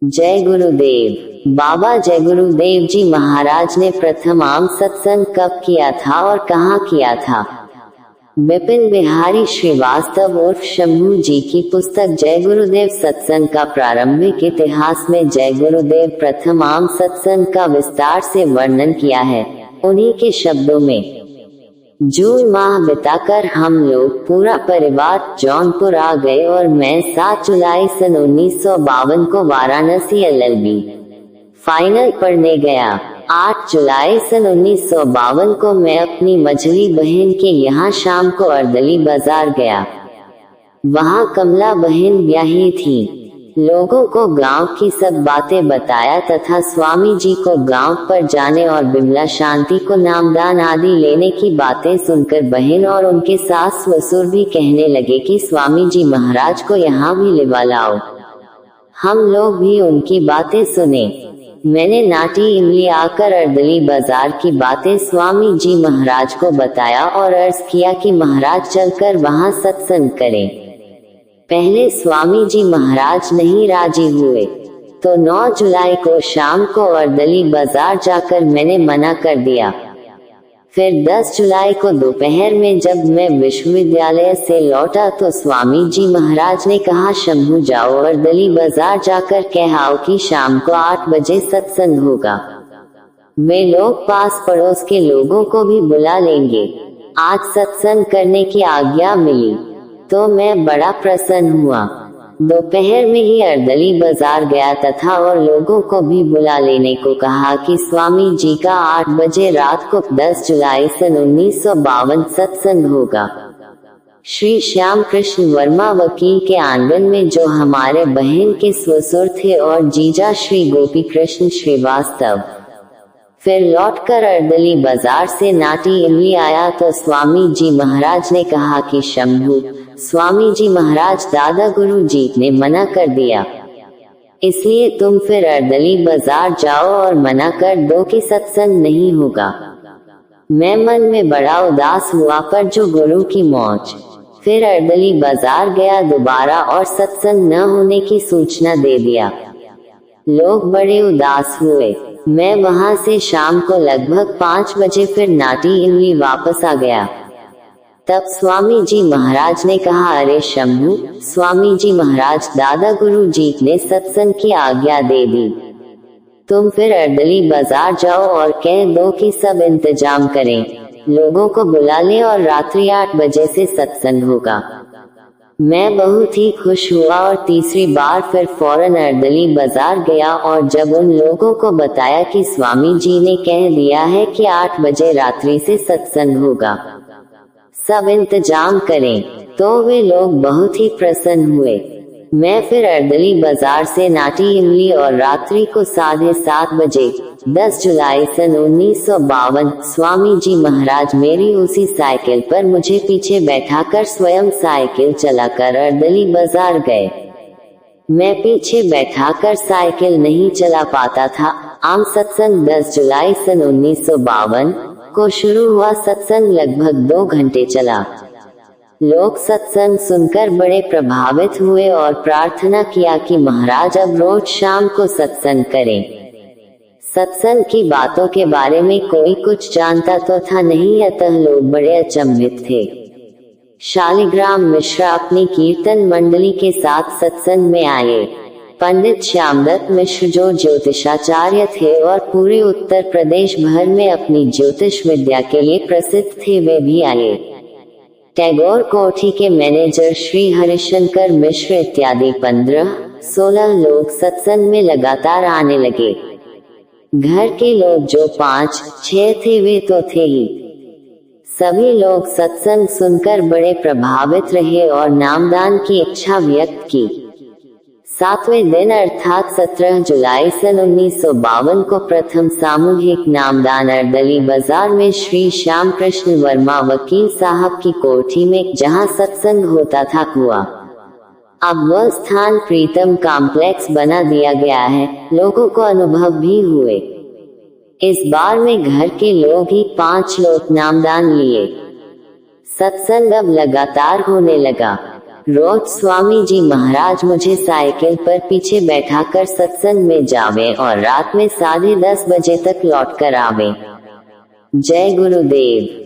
जय गुरुदेव। बाबा जय गुरुदेव जी महाराज ने प्रथम आम सत्संग कब किया था और कहाँ किया था? विपिन बिहारी श्रीवास्तव उर्फ शंभू जी की पुस्तक जय गुरुदेव सत्संग का प्रारंभिक इतिहास में जय गुरुदेव प्रथम आम सत्संग का विस्तार से वर्णन किया है। उन्हीं के शब्दों में, जून माह बिताकर हम लोग पूरा परिवार जौनपुर आ गए और मैं 7 जुलाई सन 1952 को वाराणसी LLB फाइनल पढ़ने गया। 8 जुलाई सन 1952 को मैं अपनी मझली बहन के यहाँ शाम को अर्दली बाजार गया। वहाँ कमला बहन ब्याही थी। लोगों को गांव की सब बातें बताया तथा स्वामी जी को गांव पर जाने और बिमला शांति को नामदान आदि लेने की बातें सुनकर बहन और उनके सास ससुर भी कहने लगे कि स्वामी जी महाराज को यहाँ भी लिवा लाओ। हम लोग भी उनकी बातें सुने। मैंने नाटी इमली आकर अर्दली बाजार की बातें स्वामी जी महाराज को बताया और अर्ज किया कि महाराज चलकर वहाँ सत्संग करें। पहले स्वामी जी महाराज नहीं राजी हुए, तो 9 जुलाई को शाम को अर्दली बाजार जाकर मैंने मना कर दिया। फिर 10 जुलाई को दोपहर में जब मैं विश्वविद्यालय से लौटा तो स्वामी जी महाराज ने कहा, शंभू जाओ अर्दली बाजार जाकर कह आओ कि शाम को 8 बजे सत्संग होगा। वे लोग पास पड़ोस के लोगों को भी बुला लेंगे। आज सत्संग करने की आज्ञा मिली तो मैं बड़ा प्रसन्न हुआ। दोपहर में ही अर्दली बाजार गया तथा और लोगों को भी बुला लेने को कहा कि स्वामी जी का 8 बजे रात को 10 जुलाई सन 1952 सत्संग होगा। श्री श्याम कृष्ण वर्मा वकील के आंगन में, जो हमारे बहन के ससुर थे, और जीजा श्री गोपी कृष्ण श्रीवास्तव। फिर लौटकर अर्दली बाजार से नाटी इमली आया तो स्वामी जी महाराज ने कहा कि शंभू, स्वामी जी महाराज दादा गुरु जी ने मना कर दिया, इसलिए तुम फिर अर्दली बाजार जाओ और मना कर दो कि सत्संग नहीं होगा। मैं मन में बड़ा उदास हुआ, पर जो गुरु की मौज। फिर अर्दली बाजार गया दोबारा और सत्संग न होने की सूचना दे दिया। लोग बड़े उदास हुए। मैं वहां से शाम को लगभग 5 बजे फिर नाटी इमली वापस आ गया। तब स्वामी जी महाराज ने कहा, अरे शंभू, स्वामी जी महाराज दादा गुरु जी ने सत्संग की आज्ञा दे दी, तुम फिर अर्दली बाजार जाओ और कह दो कि सब इंतजाम करें, लोगों को बुला लें और रात्रि 8 बजे से सत्संग होगा। मैं बहुत ही खुश हुआ और तीसरी बार फिर फौरन अर्दली बाजार गया और जब उन लोगों को बताया कि स्वामी जी ने कह दिया है कि 8 बजे रात्रि से सत्संग होगा, सब इंतजाम करें, तो वे लोग बहुत ही प्रसन्न हुए। मैं फिर अर्दली बाजार से नाटी इमली और रात्रि को 7:30 बजे 10 जुलाई सन 1952 स्वामी जी महाराज मेरी उसी साइकिल पर मुझे पीछे बैठाकर स्वयं साइकिल चलाकर अर्दली बाजार गए। मैं पीछे बैठाकर साइकिल नहीं चला पाता था। आम सत्संग 10 जुलाई सन 1952 को शुरू हुआ। सत्संग लगभग 2 घंटे चला। लोग सत्संग सुनकर बड़े प्रभावित हुए और प्रार्थना किया कि महाराज अब रोज शाम को सत्संग करें। सत्संग की बातों के बारे में कोई कुछ जानता तो था नहीं, अतः लोग बड़े अचंभित थे। शालिग्राम मिश्रा अपनी कीर्तन मंडली के साथ सत्संग में आए। पंडित श्यामदत्त मिश्र, जो ज्योतिषाचार्य थे और पूरे उत्तर प्रदेश भर में अपनी ज्योतिष विद्या के लिए प्रसिद्ध थे, वे भी आए। टैगोर कोठी के मैनेजर श्री हरिशंकर मिश्र इत्यादि 15-16 लोग सत्संग में लगातार आने लगे। घर के लोग जो 5-6 थे, वे तो थे ही। सभी लोग सत्संग सुनकर बड़े प्रभावित रहे और नामदान की इच्छा व्यक्त की। 7वें दिन अर्थात 17 जुलाई सन 1952 को प्रथम सामूहिक नामदान अर्दली बाजार में श्री श्याम कृष्ण वर्मा वकील साहब की कोठी में, जहां सत्संग होता था, हुआ। अब वह स्थान प्रीतम कॉम्प्लेक्स बना दिया गया है। लोगों को अनुभव भी हुए। इस बार में घर के लोग ही 5 लोग नामदान लिए। सत्संग अब लगातार होने लगा। रोज स्वामी जी महाराज मुझे साइकिल पर पीछे बैठाकर सत्संग में जावे और रात में 10:30 बजे तक लौट कर आवे। जय गुरुदेव।